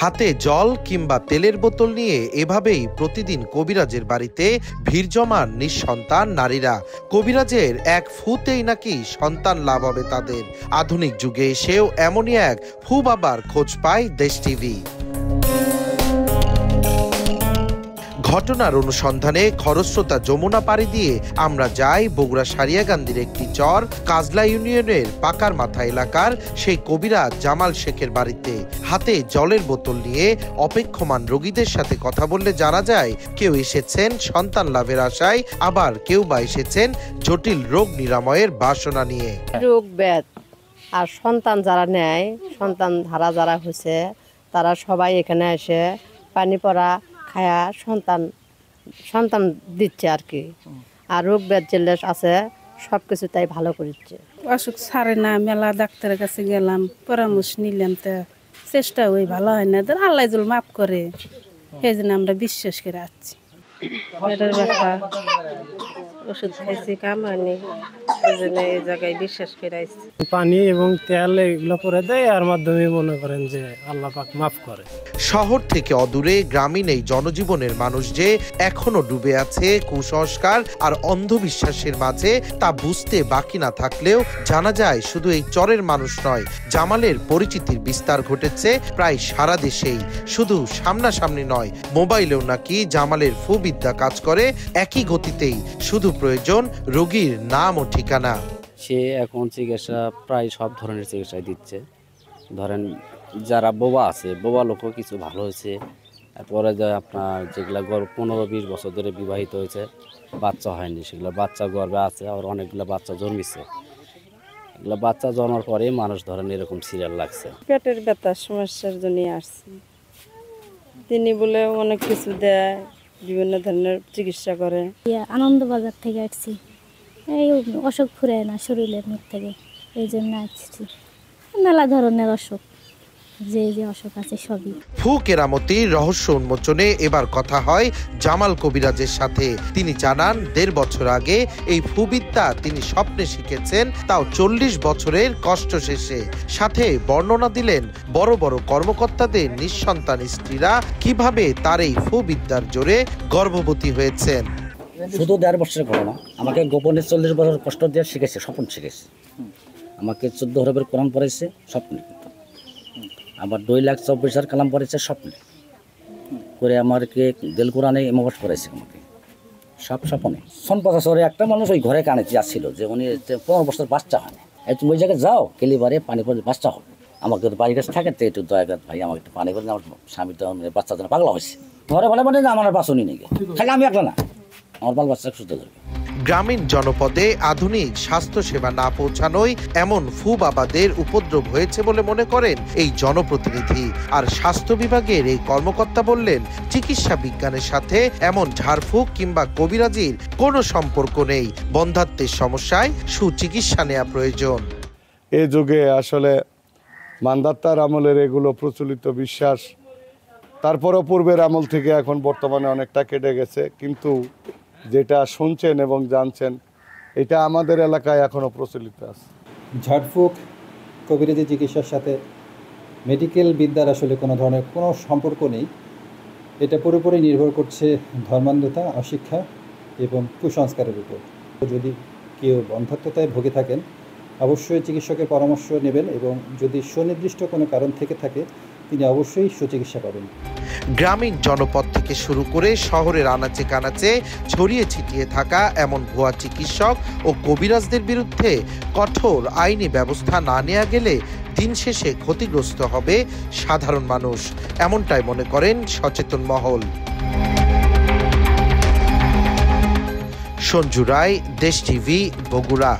হাতে জল কিংবা তেলের বোতল নিয়ে এভাবেই প্রতিদিন কবিরাজের বাড়িতে ভিড় জমান নিঃসন্তান নারীরা। কবিরাজের এক ফুতেই নাকি সন্তান লাভ হবে তাদের। আধুনিক যুগে এসেও এমনই এক ফু বাবার খোঁজ পায় দেশ টিভি। ঘটনার অনুসন্ধানে খরস্রোতা যমুনা পাড়ি দিয়ে আমরা যাই বগুড়া সারিয়াকান্দির একটি চর কাজলা ইউনিয়নের পাকার মাথা এলাকার সেই কবিরাজ জামাল শেখের বাড়িতে। হাতে জলের বোতল নিয়ে অপেক্ষমান রোগীদের সাথে কথা বললে জানা যায় কেউ এসেছেন সন্তান লাভের আশায়, আবার কেউ বা এসেছেন জটিল রোগ নিরাময়ের বাসনা নিয়ে। রোগ ব্যাধ আর সন্তান যারা নেয়, সন্তান ধারা যারা হয়েছে তারা সবাই এখানে এসে পানি পড়া খায়া সন্তান দিচ্ছে আর কি। আর রোগ ব্যাধ যেগুলো আছে সবকিছু তাই ভালো করছে। অসুখ ছাড়ে না, মেলা ডাক্তারের কাছে গেলাম, পরামর্শ নিলাম, তা চেষ্টা ওই ভালো হয় না, আল্লাহ জল মাফ করে, সেই জন্য আমরা বিশ্বাস করে আসছি। ওষুধ খাইছি, কাম হয়নি, এই জন্য এই জায়গায় বিশ্বাস করে আসছি। পানি এবং তেল এগুলো করে দেয়, আর মাধ্যমে মনে করেন যে আল্লাহ পাক মাফ করে। শহর থেকে অদূরে গ্রামীণ এই জনজীবনের মানুষ যে এখনো ডুবে আছে কুসংস্কার আর অন্ধবিশ্বাসের মাঝে তা বুঝতে বাকি না থাকলেও জানা যায় শুধু এই চরের মানুষ নয়, জামালের পরিচিতির বিস্তার ঘটেছে প্রায় সারা দেশেই। শুধু সামনাসামনি নয়, মোবাইলেও নাকি জামালের ফুবিদ্যা কাজ করে একই গতিতেই, শুধু প্রয়োজন রোগীর নাম ও ঠিকানা। সে এখন চিকিৎসা প্রায় সব ধরনের চিকিৎসায় দিচ্ছে। ধরেন যারা বোবা আছে, বোবা লোকও কিছু ভালো হয়েছে। তারপরে আপনার যেগুলো 15-20 বছর ধরে বিবাহিত হয়েছে, বাচ্চা হয়নি, সেগুলো বাচ্চা গর্ভে আছে, আর অনেকগুলো বাচ্চা জন্মিছে। এগুলো বাচ্চা জন্মার পরে মানুষ ধরেন এরকম সিরিয়াল লাগছে। পেটের ব্যথার সমস্যার জন্য আসছি। তিনি বলে অনেক কিছু দেয়, বিভিন্ন ধরনের চিকিৎসা করে। আনন্দবাজার থেকে আসছি, এই অসুখ ফুরে না শরীরের মুখ থেকে, এই জন্য আসছি। মেলা ধরনের অসুখ, যে যে অসুখ আছে সবই। ফু কেরামতির রহস্য উন্মোচনে এবার কথা হয় জামাল কবিরাজের সাথে। তিনি জানান 1.5 বছর আগে এই ফুবিদ্যা তিনি স্বপ্নে শিখেছেন, তাও 40 বছরের কষ্ট শেষে। সাথে বর্ণনা দিলেন বড় বড় কর্মকর্তাদের নিঃসন্তান স্ত্রীরা কিভাবে তার এই ফুবিদ্যার জোরে গর্ভবতী হয়েছেন। শুধু 1.5 বছরের ঘটনা, আমাকে গোপনে 40 বছর কষ্ট দিয়ে শিখেছে, স্বপ্ন শিখেছে। আমাকে 14 হরফের কোরআন পড়েছে স্বপ্নে, আবার 2,24,000 কালাম পড়েছে স্বপ্নে করে, আমাকে দেল কোরআনে ইমামত করেছে আমাকে, সব স্বপ্নে। সনপাশরে একটা মানুষ ওই ঘরে কানেতে আসছিল যে উনি 15 বছর বাচ্চা হয় না, তুমি ওই জায়গায় যাও, কেলিবারে পানি পড়ে বাচ্চা হবে, আমাকে তো বাড়ির কাছে থাকে, তো একটু দয়া করে ভাই আমাকে একটু পানি করে, আমার স্বামী তো বাচ্চার জন্য পাগলা হয়েছে। ঘরে বলে মানে আমার বাসনই নেই, খালি আমি একলা না, আমার বাল বাচ্চা সুস্থ ধরবে। গ্রামীণ জনপদে আধুনিক স্বাস্থ্য সেবা না পৌঁছানোই এমন ফু বাবাদের উপদ্রব হয়েছে বলে মনে করেন এই জনপ্রতিনিধি। আর স্বাস্থ্য বিভাগের এই কর্মকর্তা বললেন, চিকিৎসা বিজ্ঞানের সাথে এমন ঝাড়ফুঁক কিংবা কবিরাজির কোনো সম্পর্ক নেই, বন্ধ্যাত্বের সমস্যায় সুচিকিৎসা নেওয়া প্রয়োজন। এই যুগে আসলে মান্ধাত্তার আমলের এগুলো প্রচলিত বিশ্বাস, তারপরও পূর্বের আমল থেকে এখন বর্তমানে অনেকটা কেটে গেছে, কিন্তু যেটা শুনছেন এবং জানছেন এটা আমাদের এলাকায় এখনও প্রচলিত আছে। ঝাড়ফুঁক কবিরাজি চিকিৎসার সাথে মেডিকেল বিদ্যার আসলে কোনো ধরনের কোনো সম্পর্ক নেই। এটা পুরোপুরি নির্ভর করছে ধর্মান্ধতা, অশিক্ষা এবং কুসংস্কারের উপর। যদি কেউ বন্ধ্যাত্বতায় ভুগে থাকেন অবশ্যই চিকিৎসকের পরামর্শ নেবেন, এবং যদি সুনির্দিষ্ট কোনো কারণ থেকে থাকে তিনি অবশ্যই সুচিকিৎসা পাবেন। গ্রামীণ জনপদ থেকে শুরু করে শহরের আনাচে কানাচে ছড়িয়ে ছিটিয়ে থাকা এমন ভুয়া চিকিৎসক ও কবিরাজদের বিরুদ্ধে কঠোর আইনি ব্যবস্থা না নেওয়া গেলে দিন শেষে ক্ষতিগ্রস্ত হবে সাধারণ মানুষ, এমনটাই মনে করেন সচেতন মহল। সঞ্জু রায়, দেশ টিভি, বগুড়া।